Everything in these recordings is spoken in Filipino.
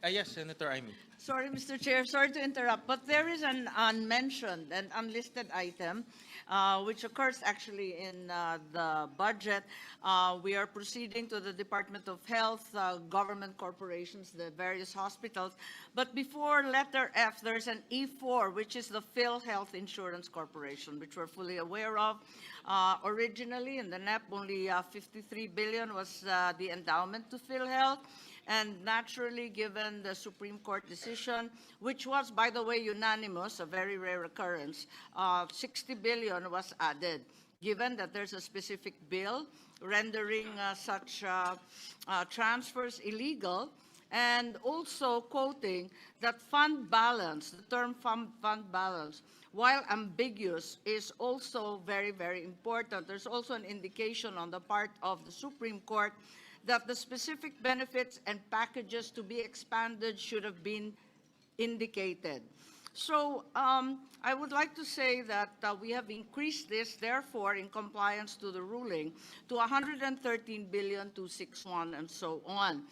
Yes, Senator Amy. Sorry, Mr. Chair, sorry to interrupt, but there is an unmentioned and unlisted item which occurs actually in the budget. We are proceeding to the Department of Health, government corporations, the various hospitals. But before letter F, there's an E4, which is the PhilHealth Insurance Corporation, which we're fully aware of. Originally, in the NEP, only 53 billion was the endowment to PhilHealth. And naturally, given the Supreme Court decision, which was, by the way, unanimous, a very rare occurrence, 60 billion was added. Given that there's a specific bill rendering such transfers illegal, and also quoting that fund balance, the term fund balance, while ambiguous, is also very, very important. There's also an indication on the part of the Supreme Court that the specific benefits and packages to be expanded should have been indicated. So I would like to say that we have increased this, therefore, in compliance to the ruling, to 113 billion to 61 and so on.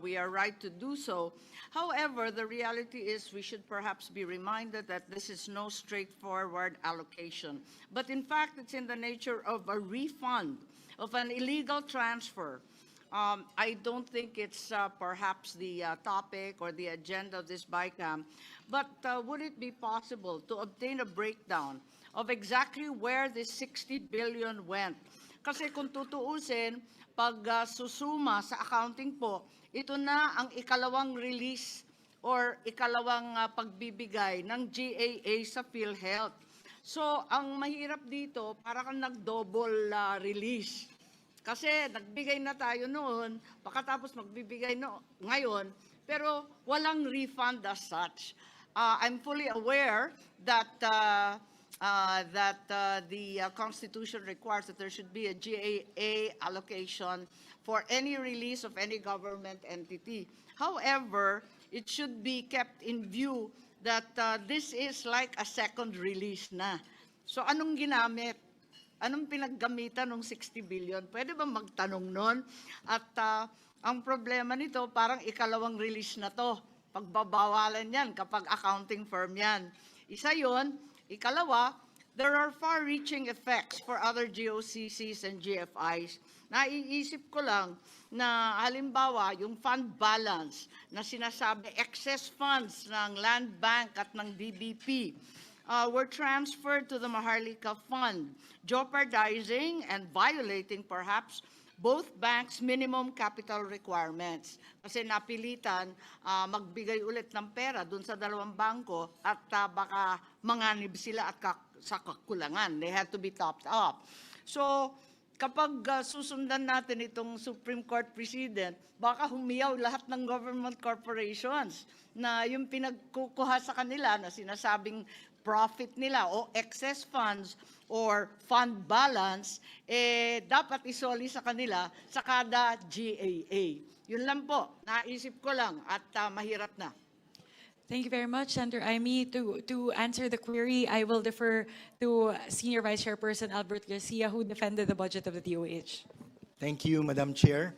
We are right to do so. However, the reality is we should perhaps be reminded that this is no straightforward allocation. But in fact, it's in the nature of a refund of an illegal transfer. I don't think it's perhaps the topic or the agenda of this BICAM, but would it be possible to obtain a breakdown of exactly where this 60 billion went? Kasi kung tutuusin, pag susuma sa accounting po, ito na ang ikalawang release or ikalawang pagbibigay ng GAA sa PhilHealth. So, ang mahirap dito, para kang nag-double release. Kasi nagbigay na tayo noon, pagkatapos magbibigay ngayon, pero walang refund as such. I'm fully aware that the Constitution requires that there should be a GAA allocation for any release of any government entity. However, it should be kept in view that this is like a second release na. So anong ginamit? Anong pinaggamitan ng 60 billion? Pwede ba magtanong nun? At ang problema nito, parang ikalawang release na to. Pagbabawalan yan kapag accounting firm yan. Isa yon. Ikalawa, there are far-reaching effects for other GOCCs and GFIs. Naiisip ko lang na halimbawa yung fund balance na sinasabi excess funds ng Land Bank at ng DBP were transferred to the Maharlika Fund, jeopardizing and violating perhaps both banks' minimum capital requirements. Kasi napilitan magbigay ulit ng pera dun sa dalawang bangko at baka manganib sila at sa kakulangan. They had to be topped up. So, kapag susundan natin itong Supreme Court Precedent, baka humiyaw lahat ng government corporations na yung pinagkukuha sa kanila na sinasabing profit nila o excess funds or fund balance, dapat isoli sa kanila sa kada GAA. Yun lang po, naisip ko lang at mahirap na. Thank you very much, Senator Amy. To answer the query, I will defer to Senior Vice Chairperson Albert Garcia, who defended the budget of the DOH. Thank you, Madam Chair.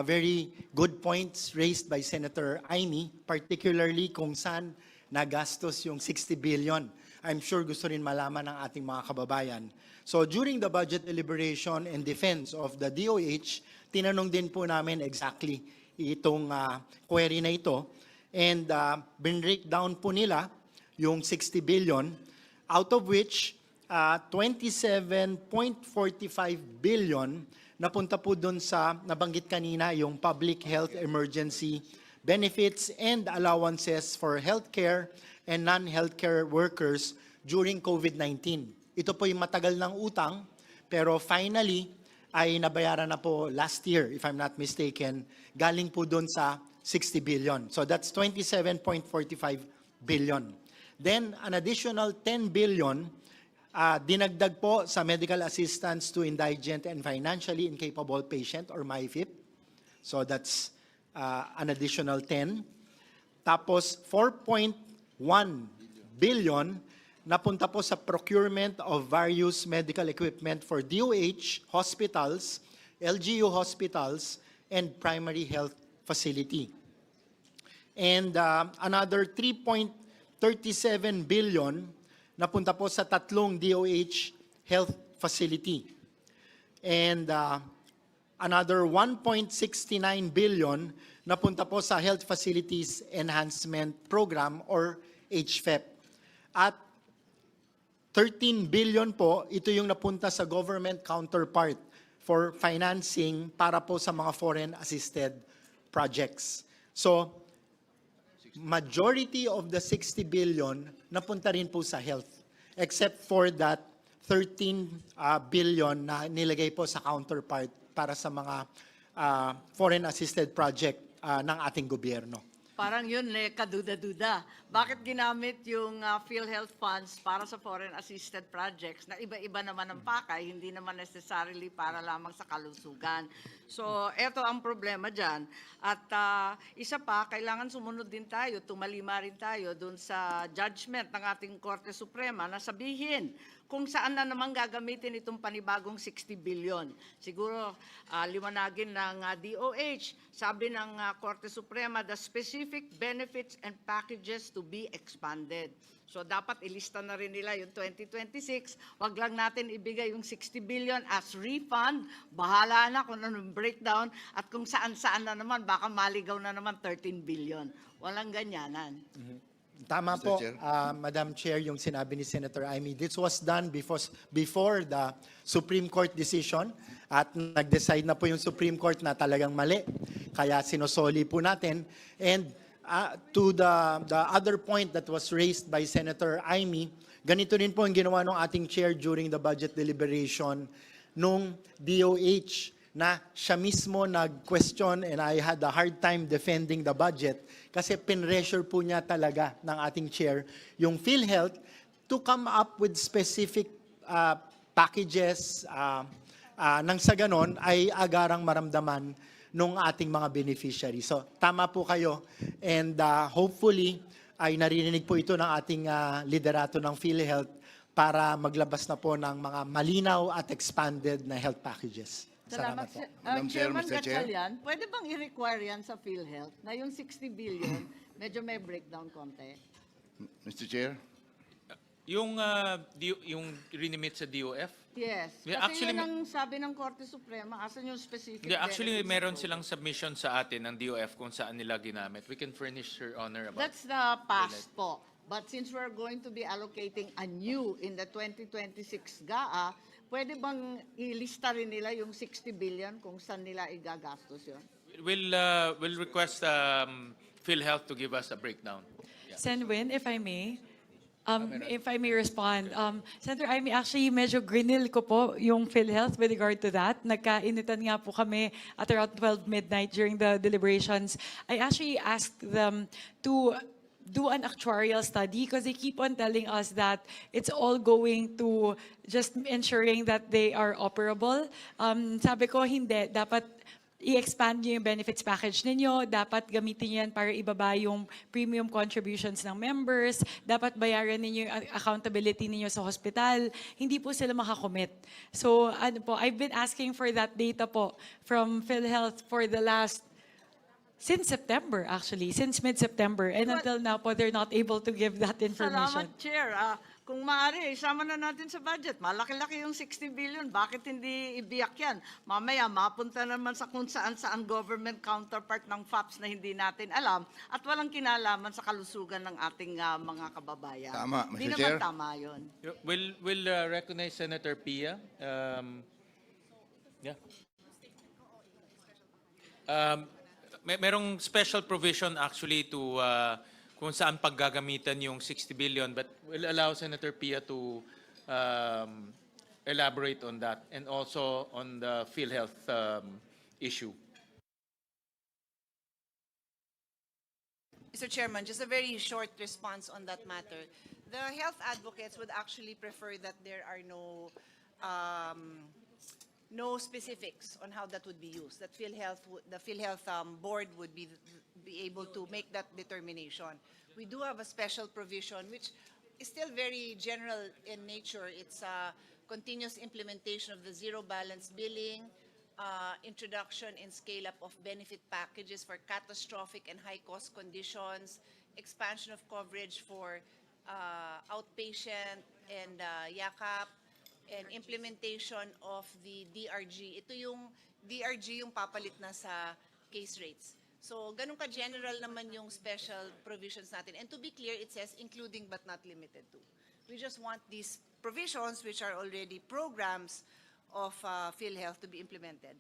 Very good points raised by Senator Amy, particularly kung saan nagastos yung 60 billion. I'm sure gusto rin malaman ng ating mga kababayan. So during the budget deliberation and defense of the DOH, tinanong din po namin exactly itong query na ito. And break down po nila yung 60 billion, out of which 27.45 billion napunta po dun sa nabanggit kanina yung public health emergency benefits and allowances for healthcare and non-healthcare workers during COVID-19. Ito po yung matagal ng utang, pero finally ay nabayaran na po last year, if I'm not mistaken, galing po dun sa 60 billion. So that's 27.45 billion. Then an additional 10 billion dinagdag po sa medical assistance to indigent and financially incapable patient or MIFIP. So that's an additional 10. Tapos 4.1 billion napunta po sa procurement of various medical equipment for DOH hospitals, LGU hospitals, and primary health facility. And another 3.37 billion napunta po sa tatlong DOH health facility. And another 1.69 billion napunta po sa Health Facilities Enhancement Program or HFEP. At 13 billion po, ito yung napunta sa government counterpart for financing para po sa mga foreign assisted projects. So, majority of the 60 billion napunta rin po sa health, except for that 13 billion na nilagay po sa counterpart para sa mga foreign assisted project ng ating gobyerno. Parang yun, kaduda-duda. Bakit ginamit yung PhilHealth funds para sa foreign assisted projects na iba-iba naman ang pakay, hindi naman necessarily para lamang sa kalusugan. So, eto ang problema dyan. At isa pa, kailangan sumunod din tayo, tumalima rin tayo dun sa judgment ng ating Korte Suprema na sabihin kung saan na naman gagamitin itong panibagong 60 billion. Siguro, liwanagin ng DOH, sabi ng Korte Suprema, the specific benefits and packages to be expanded. So dapat ilista na rin nila yung 2026, wag lang natin ibigay yung 60 billion as refund, bahala na kung anong breakdown, at kung saan-saan na naman, baka maligaw na naman 13 billion. Walang ganyanan. Tama Mr. po, Chair. Madam Chair, yung sinabi ni Senator Amy. This was done before the Supreme Court decision at nag-decide na po yung Supreme Court na talagang mali. Kaya sinosoli po natin. And to the other point that was raised by Senator Amy, ganito rin po ang ginawa ng ating chair during the budget deliberation nung DOH na siya mismo nag-question and I had a hard time defending the budget kasi pinressure po niya talaga ng ating chair yung PhilHealth to come up with specific packages nang sa ganon ay agarang maramdaman nung ating mga beneficiary. So tama po kayo and hopefully ay naririnig po ito ng ating liderato ng PhilHealth para maglabas na po ng mga malinaw at expanded na health packages. Salamat po. Madam Chair, Chairman Mr. Chair. Gatchalian, pwede bang i-require yan sa PhilHealth na yung 60 billion, medyo may breakdown konti? Mr. Chair, Yung rinimit sa DOF? Yes. Yeah, Kasi actually, yun ang sabi ng Korte Suprema, asan yung specific Yeah, actually, benefits meron program? silang submission sa atin ng DOF kung saan nila ginamit. We can furnish Your Honor about That's the past po. But since we're going to be allocating anew in the 2026 GAA, pwede bang ilista rin nila yung 60 billion kung saan nila igagastos yun? We'll request PhilHealth to give us a breakdown. Sen Win, if I may. If I may respond. Senator Amy, actually, medyo grinil ko po yung PhilHealth with regard to that. Nagkainitan nga po kami at around 12 midnight during the deliberations. I actually asked them to do an actuarial study because they keep on telling us that it's all going to just ensuring that they are operable. Sabi ko, hindi. Dapat i-expand nyo yung benefits package ninyo, dapat gamitin yan para ibaba yung premium contributions ng members, dapat bayaran ninyo yung accountability ninyo sa hospital, hindi po sila makakommit. So, ano po, I've been asking for that data po from PhilHealth for the since September actually, since mid-September, and until now po, they're not able to give that information. Salamat, Chair. Kung maaari, isama na natin sa budget. Malaki-laki yung 60 billion. Bakit hindi ibiyak yan? Mamaya, mapunta naman sa kung saan-saan government counterpart ng FAPS na hindi natin alam at walang kinalaman sa kalusugan ng ating mga kababayan. Tama, Mr. Hindi naman Chair. tama yun. We'll recognize Senator Pia. Yeah. Merong special provision actually to kung saan paggagamitan yung 60 billion, but we'll allow Senator Pia to elaborate on that and also on the PhilHealth issue. Mr. Chairman, just a very short response on that matter. The health advocates would actually prefer that there are no specifics on how that would be used. That the PhilHealth board would be able to make that determination. We do have a special provision which is still very general in nature. It's a continuous implementation of the zero balance billing, introduction and scale-up of benefit packages for catastrophic and high-cost conditions, expansion of coverage for outpatient and yakap, and implementation of the DRG. Ito yung DRG yung papalit na sa case rates. So, ganun ka-general naman yung special provisions natin. And to be clear, it says including but not limited to. We just want these provisions, which are already programs of PhilHealth, to be implemented.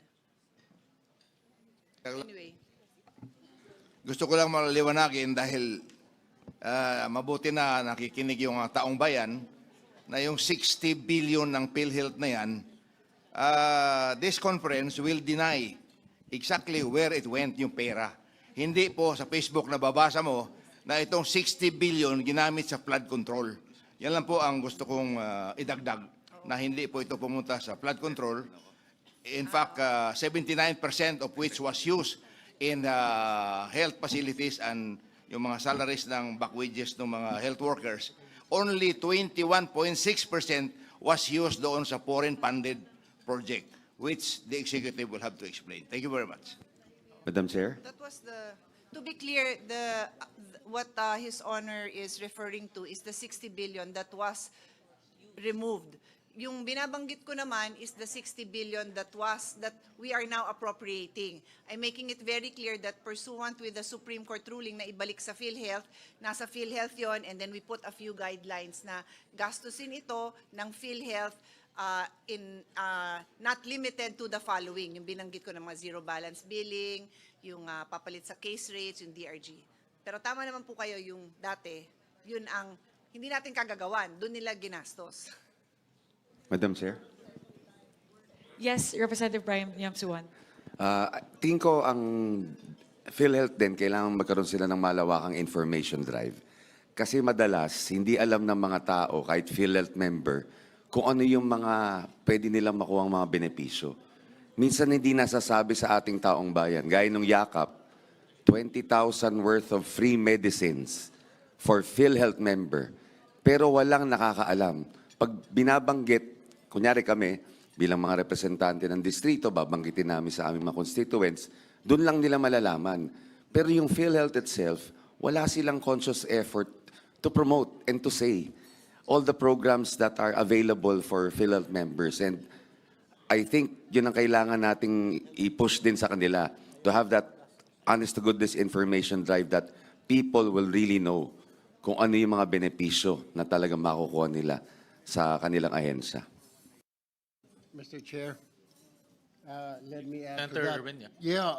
Anyway, Gusto ko lang maliwanagin dahil mabuti na nakikinig yung taong bayan na yung 60 billion ng PhilHealth na yan, this conference will deny exactly where it went yung pera. Hindi po sa Facebook na babasa mo na itong 60 billion ginamit sa flood control. Yan lang po ang gusto kong idagdag na hindi po ito pumunta sa flood control. In fact, 79% of which was used in health facilities and yung mga salaries ng back wages ng mga health workers. Only 21.6% was used doon sa foreign funded project, which the executive will have to explain. Thank you very much. Madam Chair? that was to be clear, what His Honor is referring to is the 60 billion that was removed. Yung binabanggit ko naman is the 60 billion that we are now appropriating. I'm making it very clear that pursuant with the Supreme Court ruling na ibalik sa PhilHealth, nasa PhilHealth yon, and then we put a few guidelines na gastusin ito ng PhilHealth not limited to the following. Yung binanggit ko ng mga zero balance billing, yung papalit sa case rates, yung DRG. Pero tama naman po kayo, yung dati, yun ang hindi natin kagagawan, doon nila ginastos. Madam Chair? Yes, Representative Brian Yamsuan. Tingin ko ang PhilHealth din, kailangan magkaroon sila ng malawakang information drive. Kasi madalas, hindi alam ng mga tao, kahit PhilHealth member, kung ano yung mga pwede nilang makuha ang mga benepisyo. Minsan hindi nasasabi sa ating taong bayan. Gaya nung yakap, 20,000 worth of free medicines for PhilHealth member. Pero walang nakakaalam. Pag binabanggit, kunyari kami, bilang mga representante ng distrito, babanggitin namin sa aming mga constituents, doon lang nila malalaman. Pero yung PhilHealth itself, wala silang conscious effort to promote and to say all the programs that are available for PhilHealth members. And I think yun ang kailangan nating i-push din sa kanila to have that honest-to-goodness information drive that people will really know kung ano yung mga benepisyo na talagang makukuha nila sa kanilang ahensya. Mr. Chair, let me add to Senator that. Erwin, yeah. Yeah,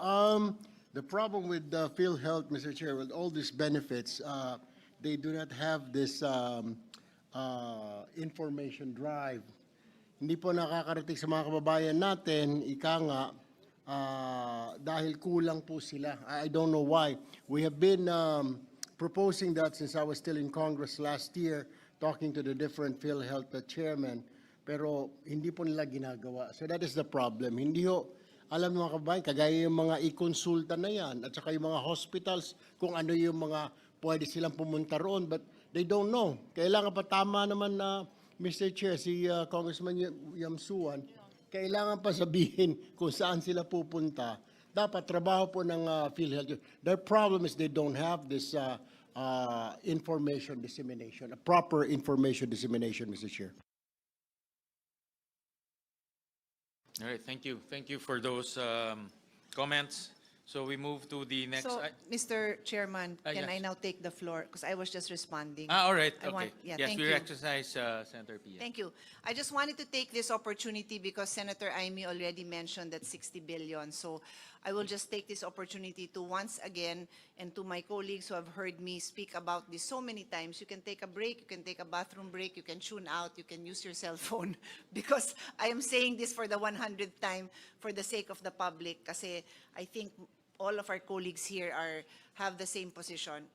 the problem with PhilHealth, Mr. Chair, with all these benefits, they do not have this information drive. Hindi po nakakarating sa mga kababayan natin, ika nga, dahil kulang po sila. I don't know why. We have been proposing that since I was still in Congress last year, talking to the different PhilHealth chairmen, pero hindi po nila ginagawa. So that is the problem. Hindi ho, alam ng mga kababayan, kagaya yung mga i-consulta na yan, at saka yung mga hospitals, kung ano yung mga pwede silang pumunta roon, but they don't know. Kailangan pa tama naman na, Mr. Chair, si Congressman Yamsuan, kailangan pa sabihin kung saan sila pupunta. Dapat trabaho po ng PhilHealth. Their problem is they don't have this information dissemination, a proper information dissemination, Mr. Chair. All right, thank you. Thank you for those comments. So we move to the next. So, Mr. Chairman, can yes. I now take the floor? Because I was just responding. All right, I okay. want- yeah, Yes, thank we you. exercise Senator Pia. Thank you. I just wanted to take this opportunity because Senator Amy already mentioned that 60 billion. So I will just take this opportunity to once again, and to my colleagues who have heard me speak about this so many times, you can take a break, you can take a bathroom break, you can tune out, you can use your cell phone, because I am saying this for the 100th time for the sake of the public, kasi I think all of our colleagues here have the same position.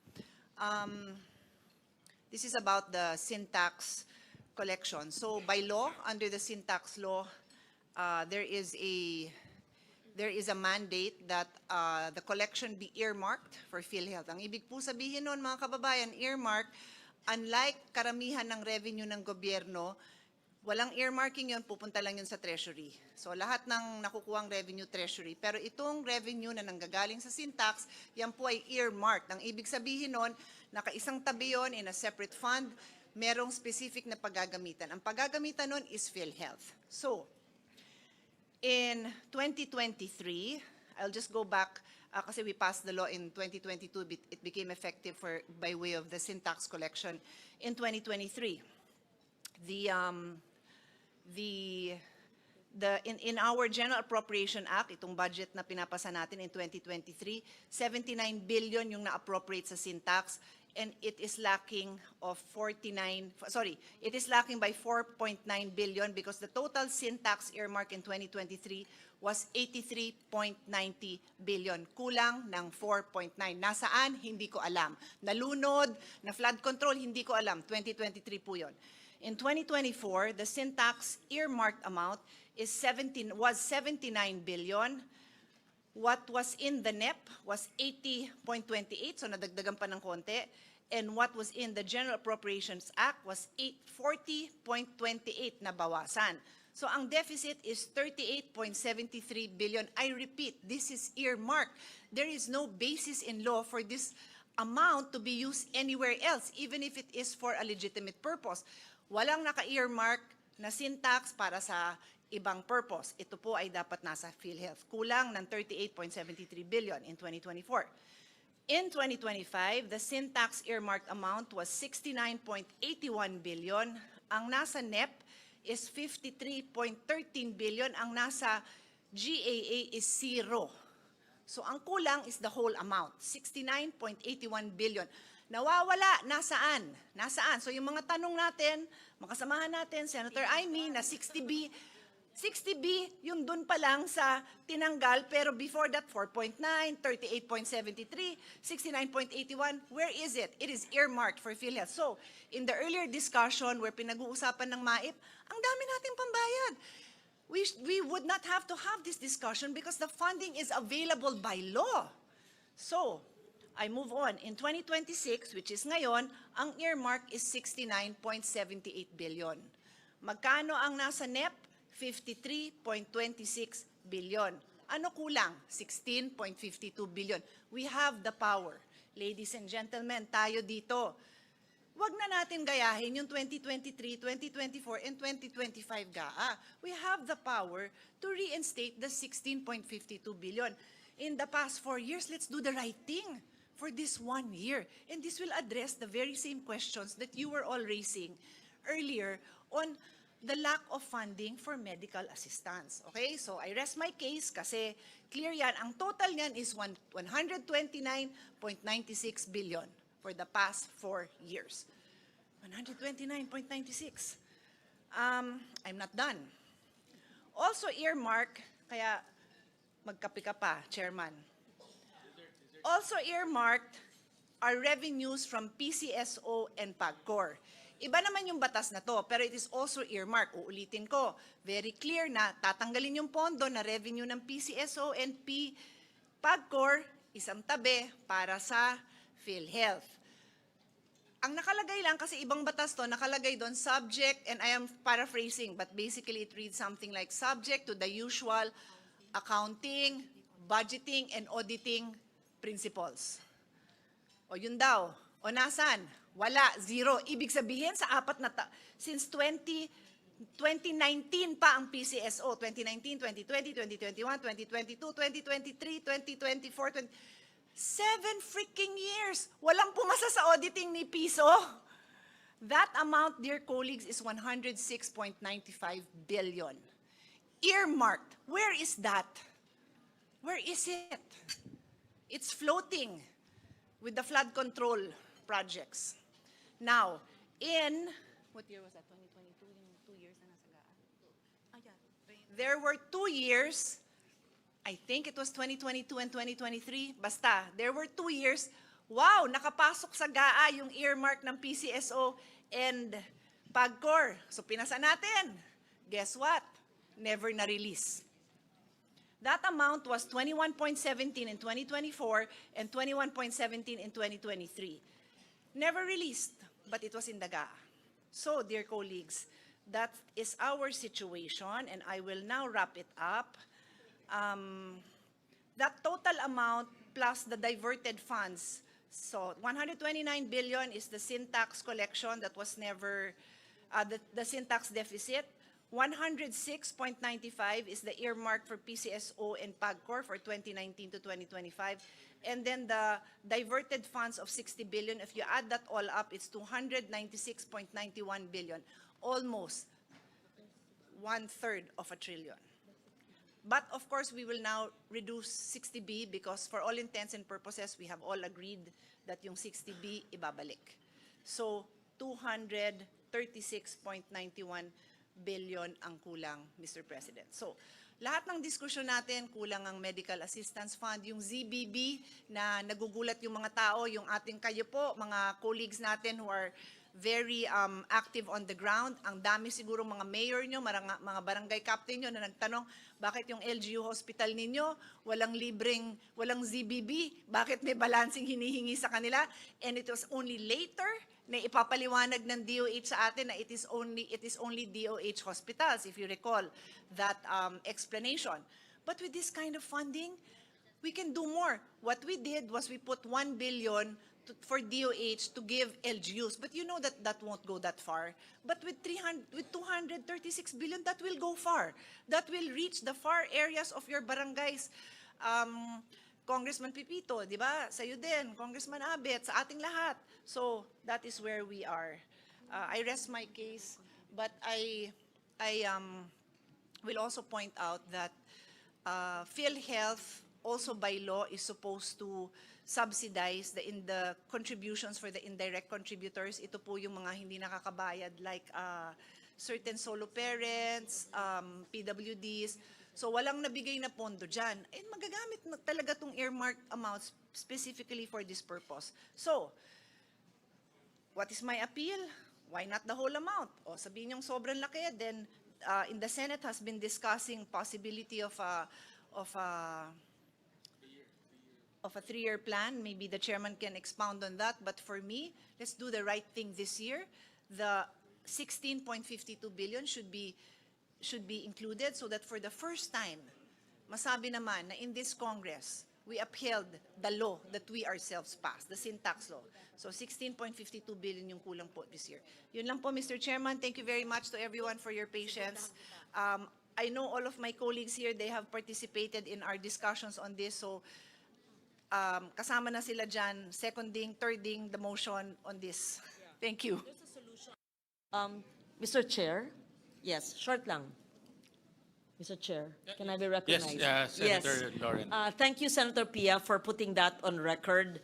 This is about the sin tax collection. So by law, under the sin tax law, there is a mandate that the collection be earmarked for PhilHealth. Ang ibig po sabihin nun, mga kababayan, earmark, unlike karamihan ng revenue ng gobyerno, Walang earmarking yun, pupunta lang yun sa Treasury. So lahat ng nakukuhang revenue Treasury. Pero itong revenue na nanggagaling sa Syntax, yan po ay earmarked. Ang ibig sabihin nun, nakaisang tabi yun in a separate fund, merong specific na paggagamitan. Ang paggagamitan nun is PhilHealth. So, in 2023, I'll just go back kasi we passed the law in 2022. It became effective by way of the Syntax collection in 2023. In our General Appropriation Act, itong budget na pinapasa natin in 2023, 79 billion yung na-appropriate sa Syntax, and it is lacking it is lacking by 4.9 billion because the total Syntax earmark in 2023 was 83.90 billion. Kulang ng 4.9. Nasaan? Hindi ko alam. Nalunod, na flood control, hindi ko alam. 2023 po yun. In 2024, the Syntax earmarked amount was 79 billion. What was in the NEP was 80.28, so nadagdagan pa ng konti. And what was in the General Appropriations Act was 40.28 na bawasan. So ang deficit is 38.73 billion. I repeat, this is earmarked. There is no basis in law for this amount to be used anywhere else, even if it is for a legitimate purpose. Walang naka-earmark na Syntax para sa ibang purpose. Ito po ay dapat nasa PhilHealth. Kulang ng 38.73 billion in 2024. In 2025, the Syntax earmarked amount was 69.81 billion. Ang nasa NEP is 53.13 billion. Ang nasa GAA is 0. So ang kulang is the whole amount, 69.81 billion. Nawawala, nasaan? Nasaan? So yung mga tanong natin, makasamahan natin, Senator Amy, na 60B, yung dun pa lang sa tinanggal, pero before that, 4.9, 38.73, 69.81, where is it? It is earmarked for PhilHealth. So, in the earlier discussion where pinag-uusapan ng MAIP, ang dami nating pambayad. We would not have to have this discussion because the funding is available by law. So, I move on. In 2026, which is ngayon, ang earmark is 69.78 billion. Magkano ang nasa NEP? 53.26 billion. Ano kulang? 16.52 billion. We have the power. Ladies and gentlemen, tayo dito. Wag na natin gayahin yung 2023, 2024, and 2025 GAA. We have the power to reinstate the 16.52 billion. In the past 4 years, let's do the right thing for this 1 year. And this will address the very same questions that you were all raising earlier on the lack of funding for medical assistance. Okay? So I rest my case kasi clear yan. Ang total niyan is 129.96 billion for the past 4 years. 129.96. I'm not done. Also earmark, kaya magkape ka pa, Chairman. Also earmarked are revenues from PCSO and PAGCOR. Iba naman yung batas na to, pero it is also earmarked. Uulitin ko, very clear na tatanggalin yung pondo na revenue ng PCSO and PAGCOR, isang tabi para sa PhilHealth. Ang nakalagay lang, kasi ibang batas to, nakalagay doon subject, and I am paraphrasing, but basically it reads something like subject to the usual accounting, budgeting, and auditing principles. O yun daw. O nasan? Wala, zero. Ibig sabihin sa apat na since 2019 pa ang PCSO, 2019, 2020, 2021, 2022, 2023, 2024, 7 freaking years. Walang pumasa sa auditing ni Piso. That amount, dear colleagues, is 106.95 billion. Earmarked. Where is that? Where is it? It's floating with the flood control projects. Now, what year was that? 2022? Yung 2 years na nasa GAA. There were 2 years, I think it was 2022 and 2023. Basta, there were 2 years. Wow, nakapasok sa GAA yung earmark ng PCSO and PAGCOR. So pinasa natin. Guess what? Never na-release. That amount was 21.17 in 2024 and 21.17 in 2023. Never released, but it was in the GAA. So, dear colleagues, That is our situation, and I will now wrap it up. That total amount plus the diverted funds, so 129 billion is the sin tax collection that was never, the sin tax deficit. 106.95 is the earmark for PCSO and PAGCOR for 2019 to 2025. And then the diverted funds of 60 billion, if you add that all up, it's 296.91 billion, almost 1/3 of a trillion. But of course, we will now reduce 60B because for all intents and purposes, we have all agreed that yung 60B ibabalik. So 236.91 billion ang kulang, Mr. President. So lahat ng diskusyon natin, kulang ang Medical Assistance Fund, yung ZBB na nagugulat yung mga tao, yung ating kayo po, mga colleagues natin who are very active on the ground. Ang dami siguro mga mayor nyo, mga barangay captain nyo na nagtanong, bakit yung LGU hospital ninyo, walang ZBB, bakit may balancing hinihingi sa kanila? And it was only later na ipapaliwanag ng DOH sa atin na it is only DOH hospitals, if you recall that explanation. But with this kind of funding, we can do more. What we did was we put 1 billion for DOH to give LGUs. But you know that that won't go that far. But with 236 billion, that will go far. That will reach the far areas of your barangays. Congressman Pipito, di ba? Sa'yo din, Congressman Abet, sa ating lahat. So that is where we are. I rest my case, but I will also point out that PhilHealth also by law is supposed to subsidize the contributions for the indirect contributors. Ito po yung mga hindi nakakabayad like certain solo parents, PWDs. So walang nabigay na pondo dyan. Eh, magagamit na talaga tong earmarked amounts specifically for this purpose. So, what is my appeal? Why not the whole amount? O sabihin yung sobrang laki, then in the Senate has been discussing possibility of a 3-year plan. Maybe the chairman can expound on that. But for me, let's do the right thing this year. The 16.52 billion should be included so that for the first time, masabi naman na in this Congress, we upheld the law that we ourselves passed, the sin tax law. So 16.52 billion yung kulang po this year. Yun lang po, Mr. Chairman. Thank you very much to everyone for your patience. I know all of my colleagues here, they have participated in our discussions on this. So kasama na sila dyan, seconding, thirding the motion on this. Thank you. Mr. Chair, yes, short lang. Mr. Chair, can I be recognized? Yes, Senator Lauren. Thank you, Senator Pia, for putting that on record.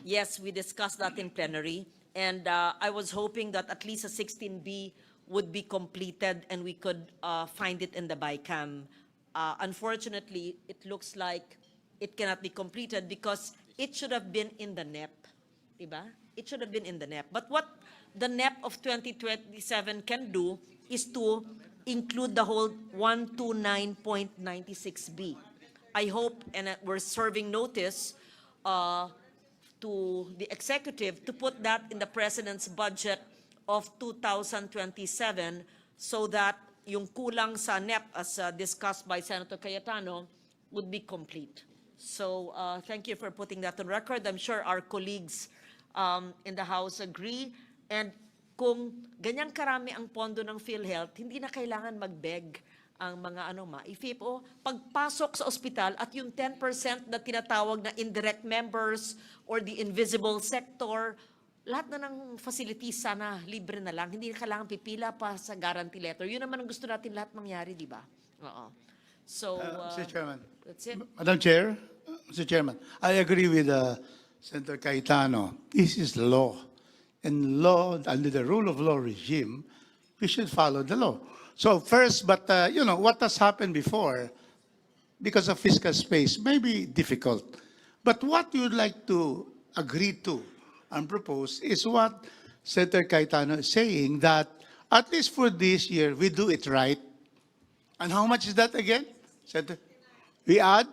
Yes, we discussed that in plenary, and I was hoping that at least a 16B would be completed and we could find it in the BICAM. Unfortunately, it looks like it cannot be completed because it should have been in the NEP, diba? It should have been in the NEP. But what the NEP of 2027 can do is to include the whole 129.96B. I hope, and we're serving notice to the executive to put that in the president's budget of 2027 so that yung kulang sa NEP as discussed by Senator Cayetano would be complete. So thank you for putting that on record. I'm sure our colleagues in the House agree. And kung ganyang karami ang pondo ng PhilHealth, hindi na kailangan mag-beg ang mga ma-IFIP o pagpasok sa ospital at yung 10% na tinatawag na indirect members or the invisible sector, lahat na ng facilities sana libre na lang. Hindi na kailangan pipila pa sa guarantee letter. Yun naman ang gusto natin lahat mangyari, di ba? Oo. So, Mr. Chairman. that's it. Madam Chair, Mr. Chairman, I agree with Senator Cayetano. This is law. And law, under the rule of law regime, we should follow the law. So first, but what has happened before, because of fiscal space, may be difficult. But what you would like to agree to and propose is what Senator Cayetano is saying, that at least for this year, we do it right. And how much is that again? Senator? We add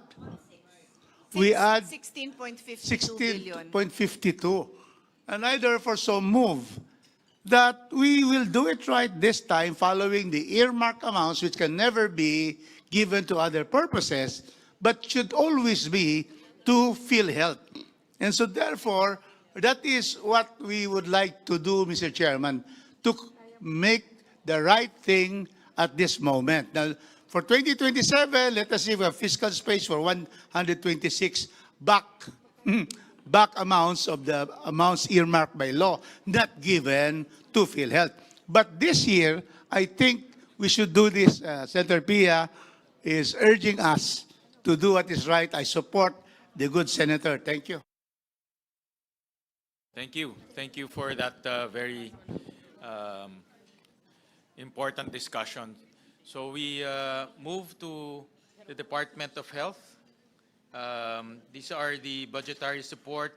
16.52 billion. 16.52. And I therefore so move that we will do it right this time following the earmark amounts which can never be given to other purposes, but should always be to PhilHealth. And so therefore, that is what we would like to do, Mr. Chairman, to make the right thing at this moment. Now, for 2027, let us see if we have fiscal space for 126 back amounts of the amounts earmarked by law, not given to PhilHealth. But this year, I think we should do this. Senator Pia is urging us to do what is right. I support the good senator. Thank you. Thank you. Thank you for that very important discussion. So we move to the Department of Health. These are the budgetary support